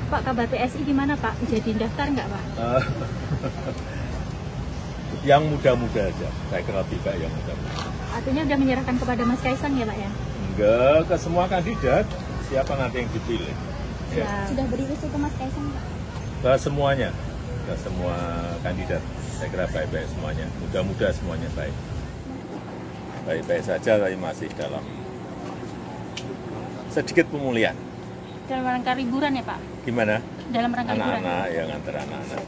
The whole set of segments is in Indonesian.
Pak, kabar PSI gimana Pak? Jadi daftar nggak Pak? Yang muda-muda aja, saya kira lebih baik yang muda-muda. Artinya udah menyerahkan kepada Mas Kaisang ya Pak ya? Enggak, ke semua kandidat, siapa nanti yang dipilih. Ya. Sudah beri restu ke Mas Kaisang Pak? Ke semuanya, ke semua kandidat, saya kira baik-baik semuanya, muda-muda semuanya baik. Baik-baik saja, tapi masih dalam sedikit pemulihan. Dalam rangka liburan ya Pak? Gimana? Dalam rangka liburan? Anak-anak, yang antar anak-anak.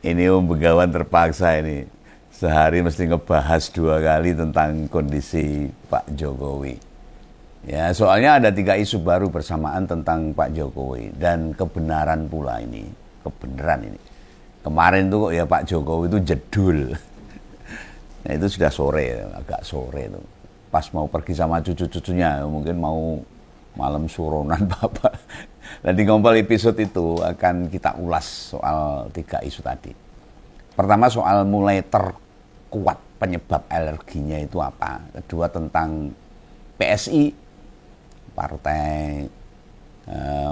Ini Om Begawan terpaksa ini. Sehari mesti ngebahas 2 kali tentang kondisi Pak Jokowi. Ya, soalnya ada 3 isu baru bersamaan tentang Pak Jokowi. Dan kebenaran pula ini. Kebenaran ini. Kemarin tuh kok ya Pak Jokowi itu jedul. Nah, itu sudah sore, agak sore itu. Pas mau pergi sama cucu-cucunya, mungkin mau malam suronan Bapak. Dan di Ngompol episode itu akan kita ulas soal 3 isu tadi. Pertama soal mulai terkuat penyebab alerginya itu apa. Kedua tentang PSI, Partai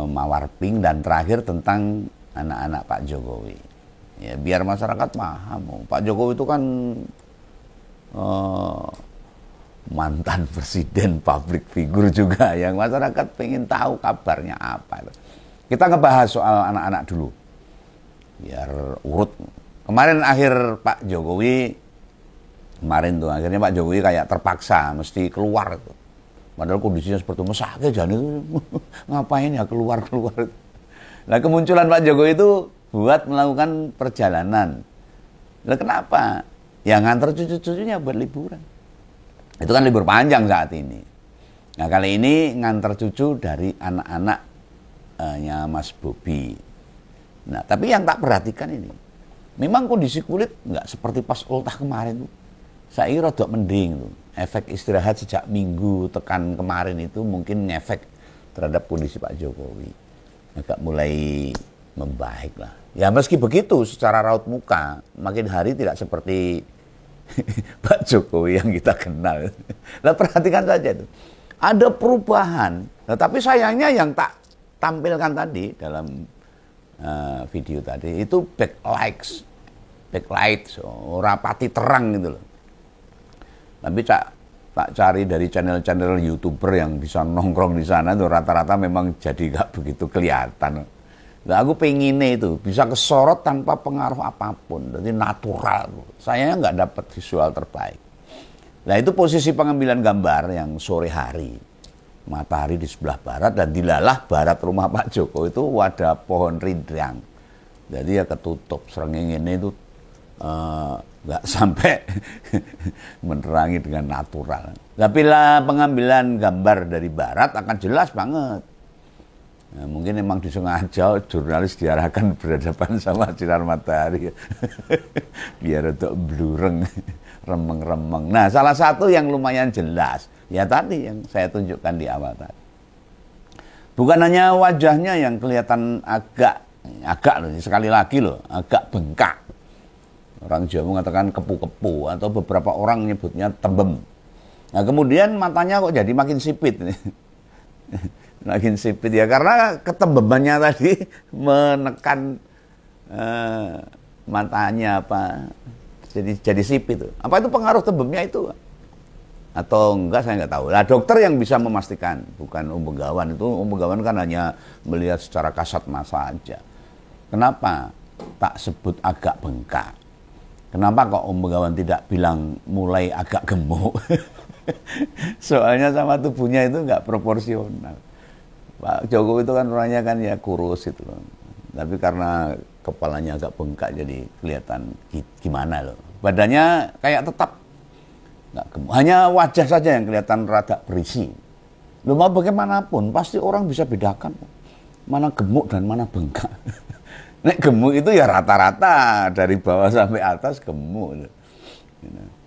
Mawar Pink. Dan terakhir tentang anak-anak Pak Jokowi. Ya, biar masyarakat paham. Pak Jokowi itu kan mantan presiden, public figure juga, yang masyarakat pengen tahu kabarnya apa. Kita ngebahas soal anak-anak dulu, biar urut. Kemarin akhir Pak Jokowi, akhirnya Pak Jokowi kayak terpaksa mesti keluar. Padahal kondisinya seperti itu, sakit jangan itu, ngapain ya keluar. Nah, kemunculan Pak Jokowi itu buat melakukan perjalanan. Nah, kenapa? Ya ngantar cucu-cucunya buat liburan. Itu kan libur panjang saat ini. Nah, kali ini ngantar cucu dari anak-anaknya Mas Bobi. Nah, tapi yang tak perhatikan ini, memang kondisi kulit nggak seperti pas ultah kemarin tuh. Saya kira rada mending tuh. Efek istirahat sejak minggu tekan kemarin itu mungkin ngefek terhadap kondisi Pak Jokowi. Agak mulai membaik lah. Ya meski begitu secara raut muka makin hari tidak seperti Pak Jokowi yang kita kenal. Nah, perhatikan saja itu. Ada perubahan. Nah, tapi sayangnya yang tak tampilkan tadi dalam video tadi itu backlight, rapati terang gitu loh. Tapi tak cari dari channel-channel YouTuber yang bisa nongkrong di sana tuh rata-rata memang jadi gak begitu kelihatan. Nah, aku pengennya itu bisa kesorot tanpa pengaruh apapun, jadi natural. Sayangnya nggak dapat visual terbaik. Nah, itu posisi pengambilan gambar yang sore hari, matahari di sebelah barat dan dilalah barat rumah Pak Joko itu ada pohon rindang. Jadi ya ketutup, srengenge itu nggak sampai menerangi dengan natural. Tapi lah pengambilan gambar dari barat akan jelas banget. Nah, mungkin memang disengaja jurnalis diarahkan berhadapan sama sinar matahari biar untuk blureng, remeng-remeng. Nah, salah satu yang lumayan jelas ya tadi yang saya tunjukkan di awal tadi. Bukan hanya wajahnya yang kelihatan agak loh, sekali lagi loh, agak bengkak. Orang Jawa mengatakan kepu-kepu atau beberapa orang menyebutnya tembem. Nah, kemudian matanya kok jadi makin sipit. Makin sipit ya karena ketembemannya tadi menekan matanya apa jadi sipit. Apa itu pengaruh tembemnya itu? Atau enggak saya nggak tahu. Nah, dokter yang bisa memastikan, bukan Om Begawan. Itu Om Begawan kan hanya melihat secara kasat mata aja. Kenapa tak sebut agak bengkak? Kenapa kok Om Begawan tidak bilang mulai agak gemuk? Soalnya sama tubuhnya itu nggak proporsional. Pak Jokowi itu kan orangnya kan ya kurus itu loh. Tapi karena kepalanya agak bengkak jadi kelihatan gimana loh. Badannya kayak tetap nggak gemuk. Hanya wajah saja yang kelihatan rada berisi. Loh, mau bagaimanapun pasti orang bisa bedakan mana gemuk dan mana bengkak. Nek gemuk itu ya rata-rata dari bawah sampai atas gemuk.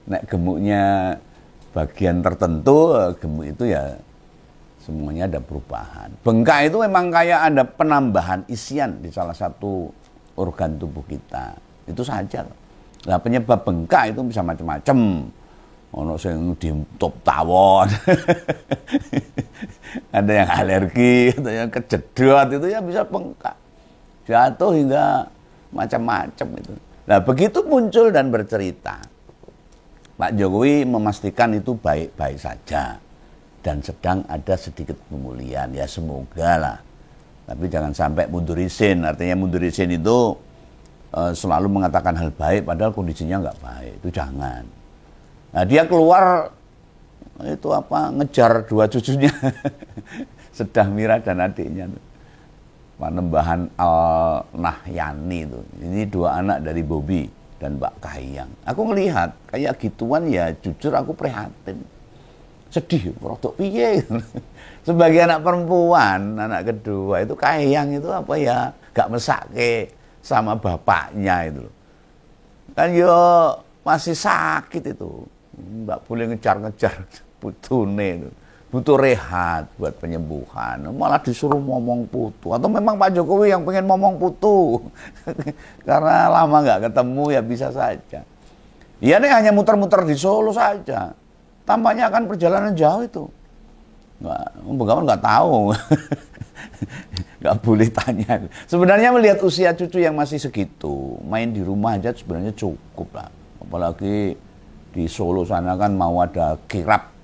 Nek gemuknya bagian tertentu, gemuk itu ya semuanya ada perubahan. Bengkak itu memang kayak ada penambahan isian di salah satu organ tubuh kita. Itu saja. Nah, penyebab bengkak itu bisa macam-macam. Ono sing ditutup tawon. Ada yang alergi, ada yang kejedot, itu ya bisa bengkak. Jatuh hingga macam-macam itu. Nah, begitu muncul dan bercerita, Pak Jokowi memastikan itu baik-baik saja dan sedang ada sedikit pemulihan. Ya semoga lah. Tapi jangan sampai mundur izin. Artinya mundur izin itu selalu mengatakan hal baik padahal kondisinya nggak baik. Itu jangan. Nah, dia keluar itu ngejar dua cucunya. Sedah Mira dan adiknya. Panembahan Al-Nahyani itu. Ini dua anak dari Bobi dan Mbak Kahiyang. Aku ngelihat kayak gituan ya jujur aku prihatin. Sedih, rodok piye. Sebagai anak perempuan, anak kedua itu Kahiyang itu gak mesake sama bapaknya itu. Kan masih sakit itu. Nggak boleh ngejar-ngejar putune itu. Butuh rehat buat penyembuhan. Malah disuruh ngomong putu. Atau memang Pak Jokowi yang pengen ngomong putu. Karena lama nggak ketemu ya bisa saja. Ya nih hanya muter-muter di Solo saja. Tampaknya akan perjalanan jauh itu. Begawan nggak tahu. Nggak boleh tanya. Sebenarnya melihat usia cucu yang masih segitu. Main di rumah aja sebenarnya cukup lah. Apalagi di Solo sana kan mau ada kirap.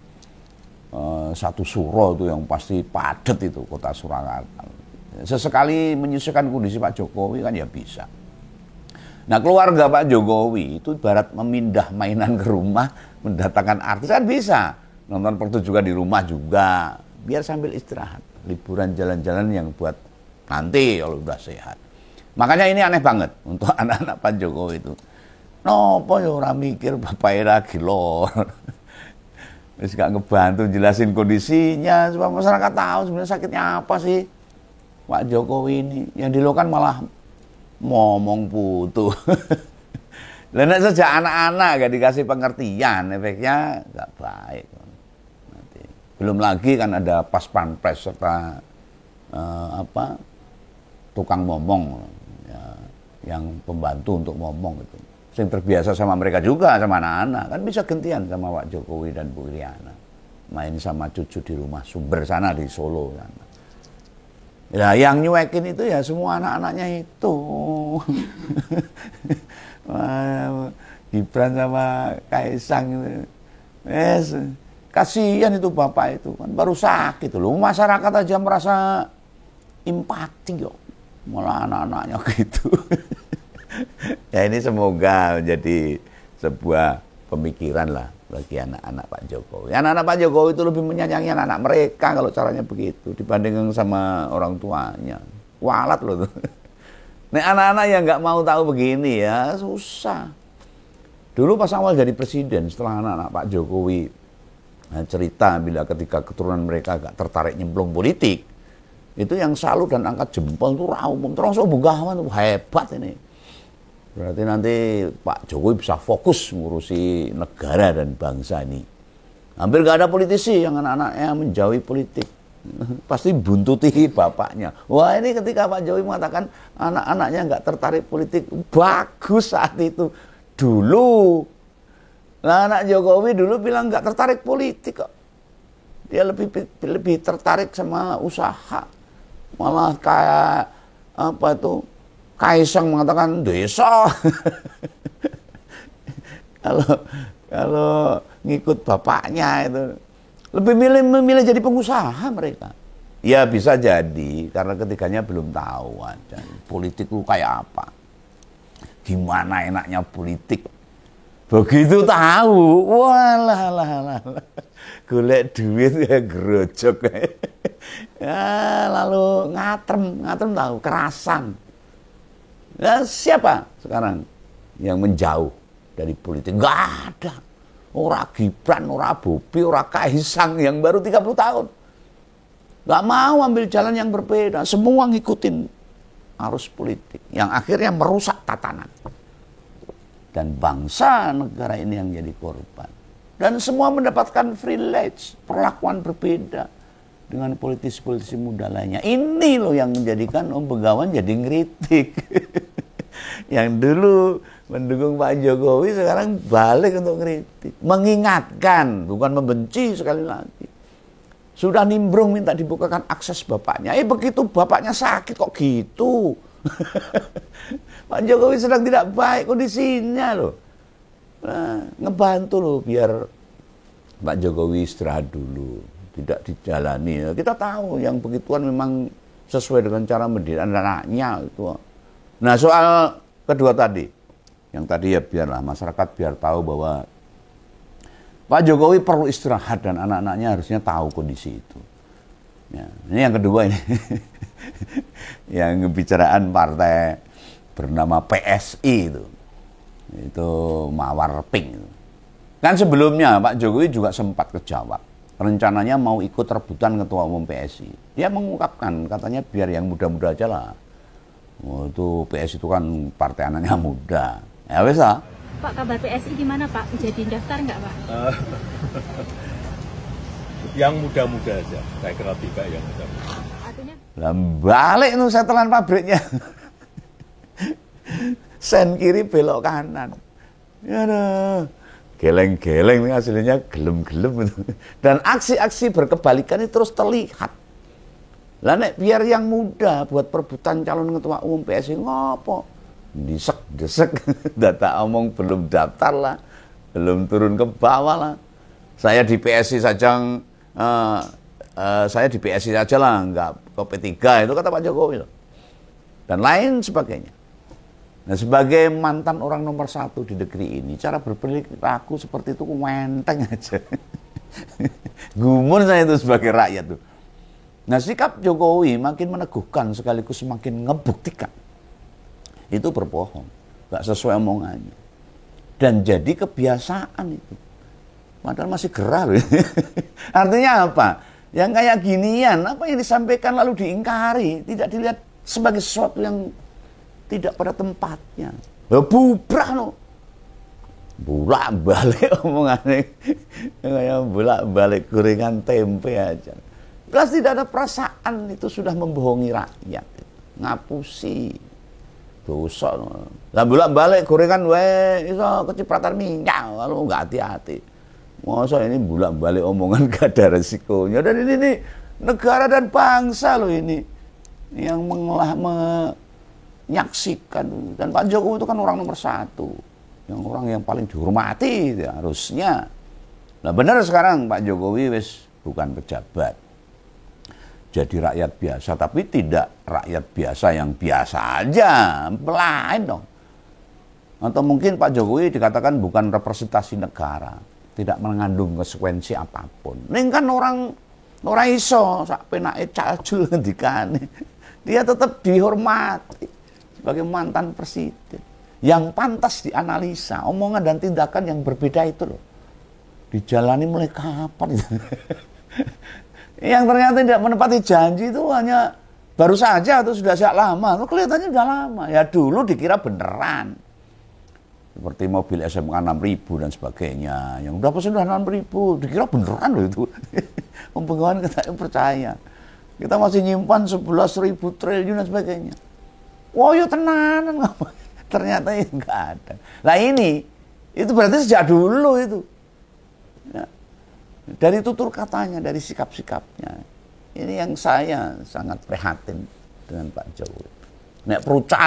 Satu suro itu yang pasti padat itu kota Surakarta. Sesekali menyusulkan kondisi Pak Jokowi kan ya bisa. Nah keluarga Pak Jokowi itu ibarat memindah mainan ke rumah, mendatangkan artis kan bisa. Nonton pertunjukan di rumah juga, biar sambil istirahat. Liburan jalan-jalan yang buat nanti kalau udah sehat. Makanya ini aneh banget untuk anak-anak Pak Jokowi itu. Nopo ya orang mikir bapaknya lagi lor. Terus gak ngebantu jelasin kondisinya supaya masyarakat tahu sebenarnya sakitnya apa sih Pak Jokowi ini. Yang dilakukan malah ngomong putu. Lainnya sejak anak-anak gak dikasih pengertian, efeknya gak baik. Nanti. Belum lagi kan ada pas pampres serta tukang ngomong ya, yang pembantu untuk ngomong gitu. Yang terbiasa sama mereka juga, sama anak-anak. Kan bisa gantian sama Pak Jokowi dan Bu Iriana. Main sama cucu di rumah Sumber sana di Solo. Sana. Ya, yang nyuekin itu ya semua anak-anaknya itu. Gibran sama Kaisang itu. Kasihan itu bapak itu. Kan baru sakit loh. Masyarakat aja merasa empati kok. Malah anak-anaknya gitu. Ya ini semoga menjadi sebuah pemikiran lah bagi anak-anak Pak Jokowi. Anak-anak Pak Jokowi itu lebih menyayangi anak-anak mereka kalau caranya begitu dibandingkan sama orang tuanya. Walat loh tuh. Nih anak-anak yang nggak mau tahu begini ya susah. Dulu pas awal jadi presiden setelah anak-anak Pak Jokowi cerita bila ketika keturunan mereka agak tertarik nyemplung politik, itu yang salut dan angkat jempol tuh raum terus Begawan tuh hebat ini. Berarti nanti Pak Jokowi bisa fokus ngurusi negara dan bangsa ini. Hampir gak ada politisi yang anak-anaknya menjauhi politik. Pasti buntuti bapaknya. Wah ini ketika Pak Jokowi mengatakan anak-anaknya gak tertarik politik. Bagus saat itu. Dulu. Nah anak Jokowi dulu bilang gak tertarik politik kok. Dia lebih tertarik sama usaha. Malah kayak Kaisang mengatakan desa. kalau ngikut bapaknya itu lebih memilih jadi pengusaha mereka. Ya bisa jadi karena ketiganya belum tahu aja politik itu kayak apa. Gimana enaknya politik. Begitu tahu, walah. Golek duit ya gerojok. Ya, lalu ngatrem tahu kerasan. Nah, siapa sekarang yang menjauh dari politik? Nggak ada. Ora Gibran, ora Bobi, ora Kaisang yang baru 30 tahun. Nggak mau ambil jalan yang berbeda. Semua ngikutin arus politik. Yang akhirnya merusak tatanan. Dan bangsa negara ini yang jadi korban. Dan semua mendapatkan privilege, perlakuan berbeda dengan politisi-politisi muda lainnya. Ini loh yang menjadikan Om Begawan jadi ngeritik. Yang dulu mendukung Pak Jokowi sekarang balik untuk kritik. Mengingatkan, bukan membenci sekali lagi. Sudah nimbrung minta dibukakan akses bapaknya. Begitu bapaknya sakit kok gitu. Pak Jokowi sedang tidak baik kondisinya loh. Nah, ngebantu loh biar Pak Jokowi istirahat dulu. Tidak dijalani. Kita tahu yang begituan memang sesuai dengan cara mendidik anaknya itu. Nah, soal kedua tadi, yang tadi ya biarlah masyarakat biar tahu bahwa Pak Jokowi perlu istirahat dan anak-anaknya harusnya tahu kondisi itu. Ya, ini yang kedua ini, yang pembicaraan partai bernama PSI itu Mawar Pink. Kan sebelumnya Pak Jokowi juga sempat ke Jawa. Rencananya mau ikut rebutan ketua umum PSI. Dia mengungkapkan, katanya biar yang muda-muda aja lah. Oh, itu PSI itu kan partai anaknya muda. Ya wes lah. Pak, kabar PSI gimana Pak? Jadi daftar nggak Pak? Yang muda-muda aja. Saya kira lebih baik yang muda-muda. Artinya? Lah balik itu setelan pabriknya. Sen kiri belok kanan. Ya geleng-geleng hasilnya gelem-gelem itu. Dan aksi-aksi berkebalikan itu terus terlihat. Lah nek biar yang muda buat perebutan calon ketua umum PSI ngopo? Disek-desek, data omong belum daftar lah, belum turun ke bawah lah. Saya di PSI saja, saya di PSI saja lah, nggak ke P3 itu kata Pak Jokowi loh. Dan lain sebagainya. Nah, sebagai mantan orang nomor 1 di negeri ini, cara berperilaku seperti itu menteng aja. Gumun saya itu sebagai rakyat tuh. Nah, sikap Jokowi makin meneguhkan sekaligus semakin ngebuktikan itu berbohong, nggak sesuai omongannya. Dan jadi kebiasaan itu. Padahal masih gerah loh. Artinya apa? Yang kayak ginian, apa yang disampaikan lalu diingkari, tidak dilihat sebagai sesuatu yang tidak pada tempatnya. Bubrah loh. Bolak-balik omongannya. Kayak bolak-balik gorengan tempe aja. Jelas tidak ada perasaan, itu sudah membohongi rakyat. Ngapusi. Dosa. Lah bolak-balik gorengan iso kecipratan minyak kalau nggak hati-hati. Masa ini bolak-balik omongan gak ada resikonya. Dan ini negara dan bangsa loh ini yang menyaksikan. Dan Pak Jokowi itu kan orang nomor 1, orang yang paling dihormati ya, harusnya. Nah benar sekarang Pak Jokowi wis bukan pejabat, jadi rakyat biasa, tapi tidak rakyat biasa yang biasa aja, lain dong. Atau mungkin Pak Jokowi dikatakan bukan representasi negara, tidak mengandung konsekuensi apapun. Ini kan orang iso sak penake caljul ngendikane. Dia tetap dihormati sebagai mantan presiden yang pantas dianalisa. Omongan dan tindakan yang berbeda itu loh dijalani mulai kapan itu. Yang ternyata tidak menepati janji itu hanya baru saja atau sudah sejak lama. Itu kelihatannya sudah lama. Ya dulu dikira beneran. Seperti mobil SMK 6.000 dan sebagainya. Yang udah pesen udah 6.000. Dikira beneran loh itu. Pembangunan kita percaya. Kita masih nyimpan 11.000 triliun dan sebagainya. Wah ya tenanan. Ternyata ya enggak ada. Nah ini, itu berarti sejak dulu itu. Ya. Dari tutur katanya, dari sikap-sikapnya. Ini yang saya sangat prihatin dengan Pak Jokowi. Nek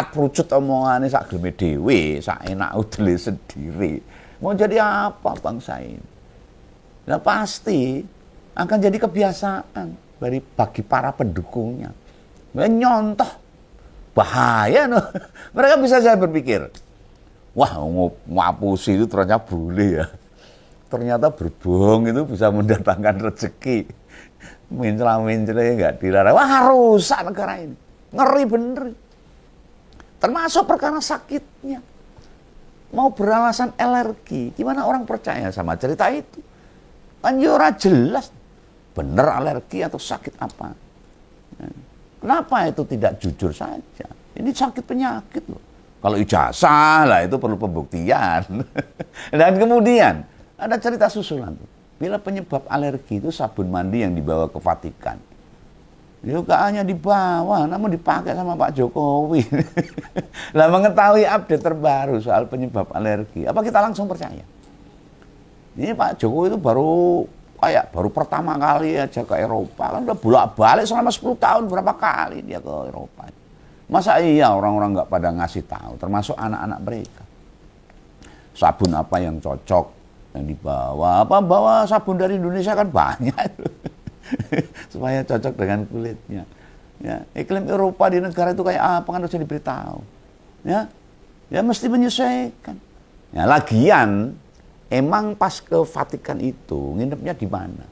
perucut omongannya sak geleme dhewe, sak enak udele sendiri. Mau jadi apa bangsa ini? Nah pasti akan jadi kebiasaan bagi para pendukungnya. Nyontoh, bahaya no. Mereka bisa saya berpikir, wah ngapusi itu ternyata boleh ya. Ternyata berbohong itu bisa mendatangkan rezeki. Mencela-mencela nggak dilarang. Wah rusak negara ini. Ngeri bener. Termasuk perkara sakitnya. Mau beralasan alergi. Gimana orang percaya sama cerita itu? Kan ora jelas. Bener alergi atau sakit apa. Kenapa itu tidak jujur saja? Ini sakit penyakit loh. Kalau ijazah lah itu perlu pembuktian. Dan kemudian ada cerita susulan tuh. Bila penyebab alergi itu sabun mandi yang dibawa ke Vatikan. Juga hanya di bawah, namun dipakai sama Pak Jokowi. Lah mengetahui update terbaru soal penyebab alergi, apa kita langsung percaya? Ini Pak Jokowi itu baru pertama kali aja ke Eropa, kan udah bolak-balik selama 10 tahun berapa kali dia ke Eropa. Masa iya orang-orang nggak pada ngasih tahu, termasuk anak-anak mereka. Sabun apa yang cocok yang dibawa, bawa sabun dari Indonesia kan banyak. Supaya cocok dengan kulitnya. Ya, iklim Eropa di negara itu kayak apa kan harus diberitahu. Ya, mesti menyesuaikan. Ya, lagian emang pas ke Vatikan itu nginepnya di mana?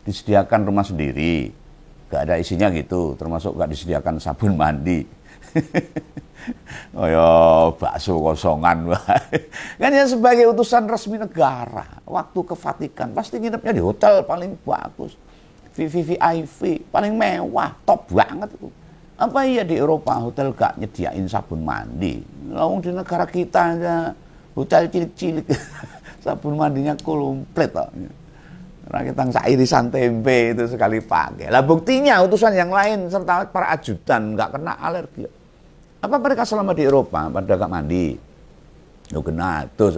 Disediakan rumah sendiri, gak ada isinya gitu, termasuk gak disediakan sabun mandi. Oh ya, bakso kosongan. Kan ya sebagai utusan resmi negara, waktu ke Vatikan pasti nginepnya di hotel paling bagus. VVIP, paling mewah, top banget itu. Apa iya di Eropa hotel gak nyediain sabun mandi? Lalu di negara kita aja hotel cilik-cilik sabun mandinya komplit. Rakitan irisan tempe itu sekali pakai. Lah buktinya utusan yang lain serta para ajudan gak kena alergi. Apa mereka selama di Eropa pada gak mandi? Lo kena terus,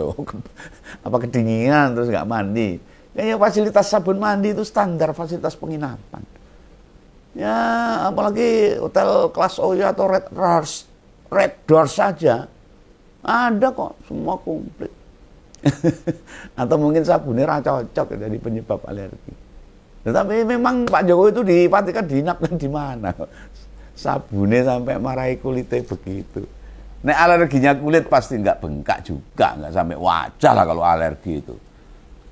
apa kedinginan terus gak mandi? Ya, fasilitas sabun mandi itu standar fasilitas penginapan. Ya, apalagi hotel kelas Oyo atau Red Doors saja ada kok, semua komplit. Atau mungkin sabunnya cocok jadi penyebab alergi. Tetapi memang Pak Jokowi itu di Vatikan diinapkan di mana? Sabunnya sampai marahi kulitnya begitu. Nek alerginya kulit pasti nggak bengkak juga, nggak sampai wajah lah kalau alergi itu.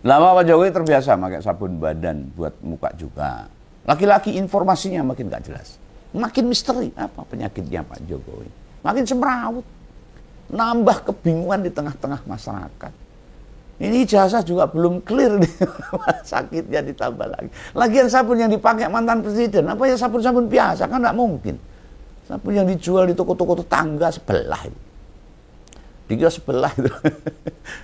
Lama Pak Jokowi terbiasa pakai sabun badan buat muka juga. Laki-laki informasinya makin gak jelas. Makin misteri apa penyakitnya Pak Jokowi. Makin semrawut. Nambah kebingungan di tengah-tengah masyarakat. Ini ijazah juga belum clear nih. Sakitnya ditambah lagi. Lagian sabun yang dipakai mantan presiden, apa ya sabun-sabun biasa? Kan gak mungkin. Sabun yang dijual di toko-toko tetangga sebelah itu. Di kios sebelah itu.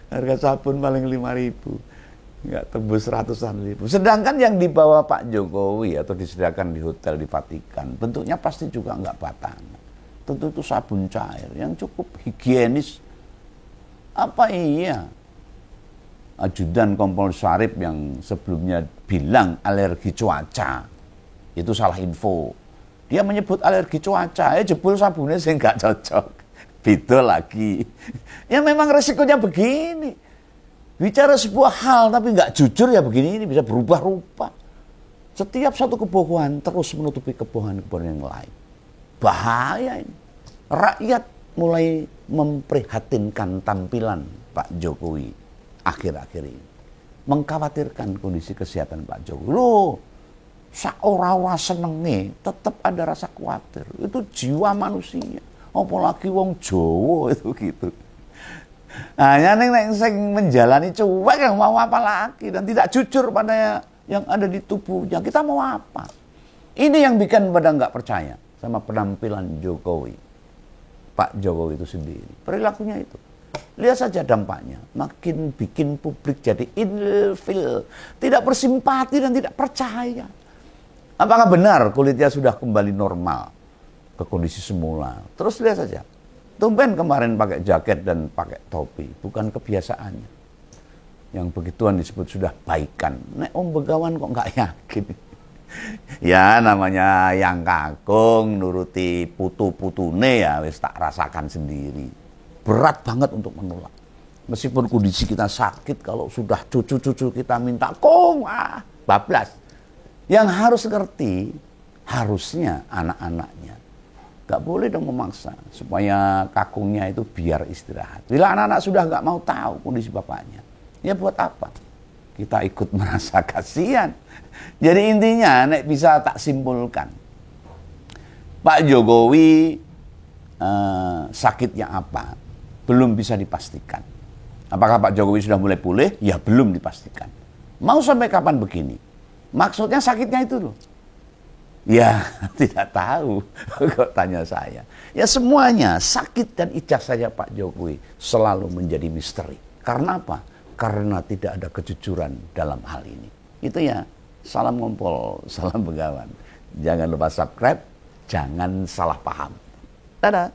Harga sabun paling 5.000. Nggak tembus ratusan ribu. Sedangkan yang dibawa Pak Jokowi atau disediakan di hotel di Vatikan, bentuknya pasti juga nggak batangan. Tentu itu sabun cair yang cukup higienis. Apa iya ajudan Kompol Syarif yang sebelumnya bilang alergi cuaca, itu salah info. Dia menyebut alergi cuaca, jebul sabunnya sih nggak cocok. Beda lagi. Ya memang resikonya begini. Bicara sebuah hal tapi nggak jujur ya begini, ini bisa berubah-ubah. Setiap satu kebohongan terus menutupi kebohongan-kebohongan yang lain. Bahaya ini. Rakyat mulai memprihatinkan tampilan Pak Jokowi akhir-akhir ini. Mengkhawatirkan kondisi kesehatan Pak Jokowi. Loh, ora-ora senenge tetap ada rasa khawatir. Itu jiwa manusia. Apalagi wong Jawa itu gitu. Hanya neng menjalani cuek yang mau apa lagi dan tidak jujur pada yang ada di tubuhnya. Kita mau apa? Ini yang bikin pada nggak percaya sama penampilan Jokowi. Pak Jokowi itu sendiri. Perilakunya itu. Lihat saja dampaknya. Makin bikin publik jadi ilfil. Tidak bersimpati dan tidak percaya. Apakah benar kulitnya sudah kembali normal ke kondisi semula? Terus lihat saja. Tumben kemarin pakai jaket dan pakai topi, bukan kebiasaannya. Yang begituan disebut sudah baikan. Nek Om Begawan kok nggak yakin. Ya namanya yang kakung nuruti putu-putune ya wis tak rasakan sendiri. Berat banget untuk menolak. Meskipun kondisi kita sakit, kalau sudah cucu-cucu kita minta bablas. Yang harus ngerti harusnya anak-anaknya. Gak boleh dong memaksa supaya kakungnya itu biar istirahat. Bila anak-anak sudah gak mau tahu kondisi bapaknya, ya buat apa? Kita ikut merasa kasihan. Jadi intinya, nek bisa tak simpulkan, Pak Jokowi sakitnya apa? Belum bisa dipastikan. Apakah Pak Jokowi sudah mulai pulih? Ya belum dipastikan. Mau sampai kapan begini? Maksudnya sakitnya itu loh. Ya, tidak tahu. Kok tanya saya. Ya semuanya, sakit dan ijazahnya Pak Jokowi selalu menjadi misteri. Karena apa? Karena tidak ada kejujuran dalam hal ini. Itu ya, salam ngompol, salam Begawan. Jangan lupa subscribe, jangan salah paham. Dadah.